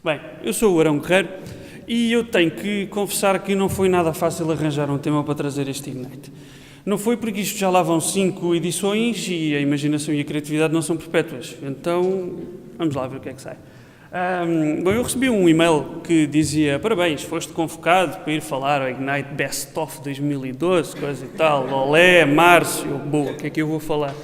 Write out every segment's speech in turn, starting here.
Bem, eu sou o Arão Guerreiro e eu tenho que confessar que não foi nada fácil arranjar um tema para trazer este Ignite. Não foi porque isto já lá vão 5 edições e a imaginação e a criatividade não são perpétuas. Então, vamos lá ver o que é que sai. Bom, eu recebi um e-mail que dizia: parabéns, foste convocado para ir falar ao Ignite Best of 2012, coisa e tal, olé, Márcio, boa, o que é que eu vou falar?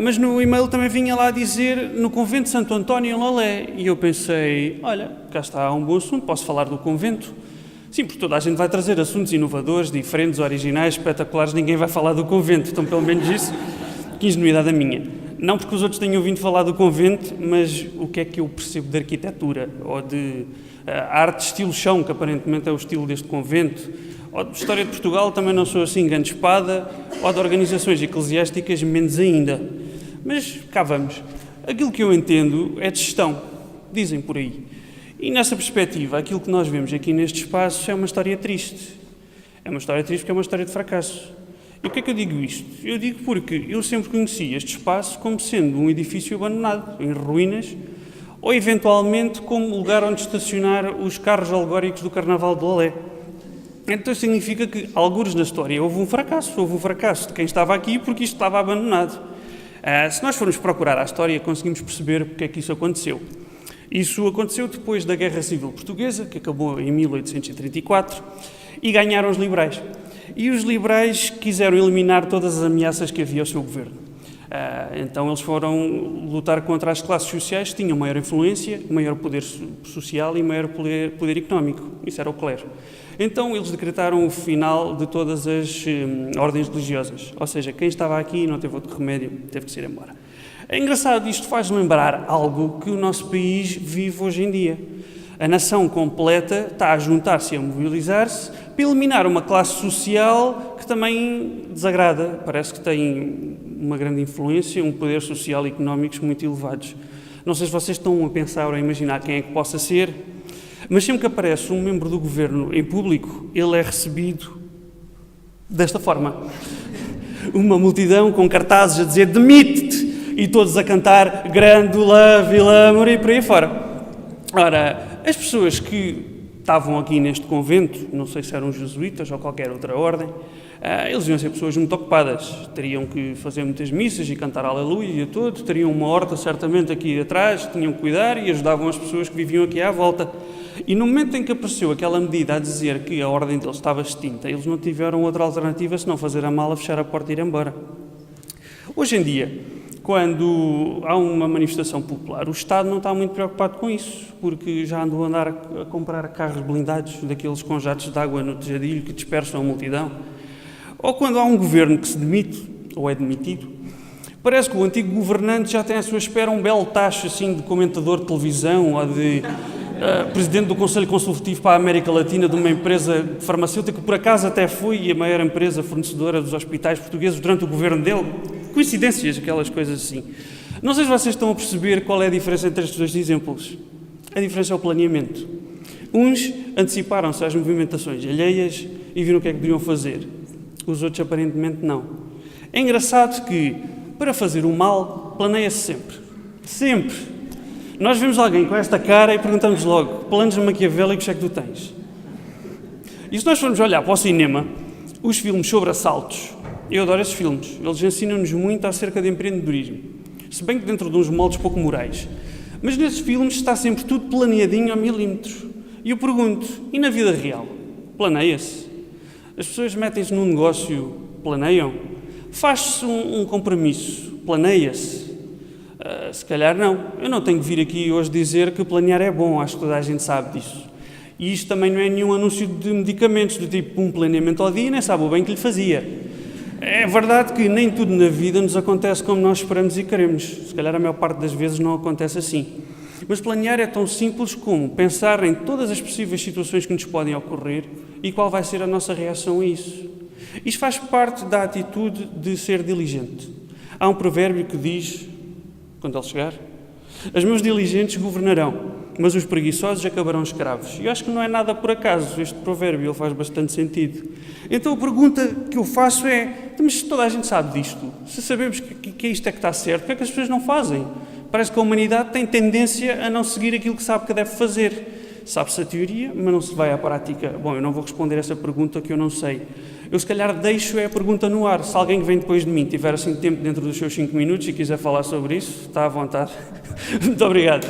Mas no e-mail também vinha lá dizer no convento de Santo António em Lolé, e eu pensei, olha, cá está um bom assunto, posso falar do convento? Sim, porque toda a gente vai trazer assuntos inovadores, diferentes, originais, espetaculares, ninguém vai falar do convento, então pelo menos isso, que ingenuidade a minha. Não porque os outros tenham vindo falar do convento, mas o que é que eu percebo de arquitetura, ou de arte estilo chão, que aparentemente é o estilo deste convento, ou de história de Portugal, também não sou assim grande espada, ou de organizações eclesiásticas, menos ainda. Mas cá vamos. Aquilo que eu entendo é de gestão, dizem por aí. E nessa perspectiva, aquilo que nós vemos aqui neste espaço é uma história triste. É uma história triste porque é uma história de fracasso. E porquê é que eu digo isto? Eu digo porque eu sempre conheci este espaço como sendo um edifício abandonado, em ruínas, ou eventualmente como lugar onde estacionar os carros alegóricos do Carnaval de Lolé. Então significa que, algures na história, houve um fracasso de quem estava aqui porque isto estava abandonado. Se nós formos procurar a história, conseguimos perceber porque é que isso aconteceu. Isso aconteceu depois da Guerra Civil Portuguesa, que acabou em 1834, e ganharam os liberais. E os liberais quiseram eliminar todas as ameaças que havia ao seu governo. Então eles foram lutar contra as classes sociais que tinham maior influência, maior poder social e maior poder económico. Isso era o clero. Então eles decretaram o final de todas as ordens religiosas. Ou seja, quem estava aqui não teve outro remédio, teve que se ir embora. É engraçado, isto faz lembrar algo que o nosso país vive hoje em dia. A nação completa está a juntar-se e a mobilizar-se para eliminar uma classe social que também desagrada. Parece que tem uma grande influência, um poder social e económicos muito elevados. Não sei se vocês estão a pensar ou a imaginar quem é que possa ser, mas sempre que aparece um membro do governo em público, ele é recebido desta forma. Uma multidão com cartazes a dizer demite-te e todos a cantar Grândola, Vila Moura e por aí fora. Ora, as pessoas que estavam aqui neste convento, não sei se eram jesuítas ou qualquer outra ordem, eles iam ser pessoas muito ocupadas, teriam que fazer muitas missas e cantar aleluia e tudo, teriam uma horta certamente aqui atrás, tinham que cuidar e ajudavam as pessoas que viviam aqui à volta. E no momento em que apareceu aquela medida a dizer que a ordem deles estava extinta, eles não tiveram outra alternativa senão fazer a mala, fechar a porta e ir embora. Hoje em dia, quando há uma manifestação popular, o Estado não está muito preocupado com isso, porque já andou a andar a comprar carros blindados, daqueles com jatos de água no tejadilho que dispersam a multidão. Ou quando há um governo que se demite, ou é demitido, parece que o antigo governante já tem à sua espera um belo tacho assim, de comentador de televisão ou de presidente do Conselho Consultivo para a América Latina de uma empresa farmacêutica que por acaso até foi a maior empresa fornecedora dos hospitais portugueses durante o governo dele. Coincidências, aquelas coisas assim. Não sei se vocês estão a perceber qual é a diferença entre estes dois exemplos. A diferença é o planeamento. Uns anteciparam-se às movimentações alheias e viram o que é que podiam fazer. Os outros aparentemente não. É engraçado que, para fazer o mal, planeia-se sempre. Sempre. Nós vemos alguém com esta cara e perguntamos logo, planos maquiavélicos é que tu tens? E se nós formos olhar para o cinema, os filmes sobre assaltos, eu adoro esses filmes, eles ensinam-nos muito acerca de empreendedorismo, se bem que dentro de uns moldes pouco morais. Mas nesses filmes está sempre tudo planeadinho a milímetros. E eu pergunto, e na vida real? Planeia-se? As pessoas metem-se num negócio, planeiam? Faz-se um compromisso, planeia-se? Se calhar não. Eu não tenho que vir aqui hoje dizer que planear é bom, acho que toda a gente sabe disso. E isto também não é nenhum anúncio de medicamentos, do tipo um planeamento ao dia, nem sabe o bem que lhe fazia. É verdade que nem tudo na vida nos acontece como nós esperamos e queremos. Se calhar a maior parte das vezes não acontece assim. Mas planear é tão simples como pensar em todas as possíveis situações que nos podem ocorrer e qual vai ser a nossa reação a isso. Isto faz parte da atitude de ser diligente. Há um provérbio que diz, quando ele chegar, as mãos diligentes governarão, mas os preguiçosos acabarão escravos. E eu acho que não é nada por acaso, este provérbio ele faz bastante sentido. Então a pergunta que eu faço é, mas toda a gente sabe disto, se sabemos que isto é que está certo, porque é que as pessoas não fazem? Parece que a humanidade tem tendência a não seguir aquilo que sabe que deve fazer. Sabe-se a teoria, mas não se vai à prática. Bom, eu não vou responder essa pergunta que eu não sei. Eu, se calhar, deixo a pergunta no ar. Se alguém que vem depois de mim tiver assim tempo dentro dos seus 5 minutos e quiser falar sobre isso, está à vontade. Muito obrigado.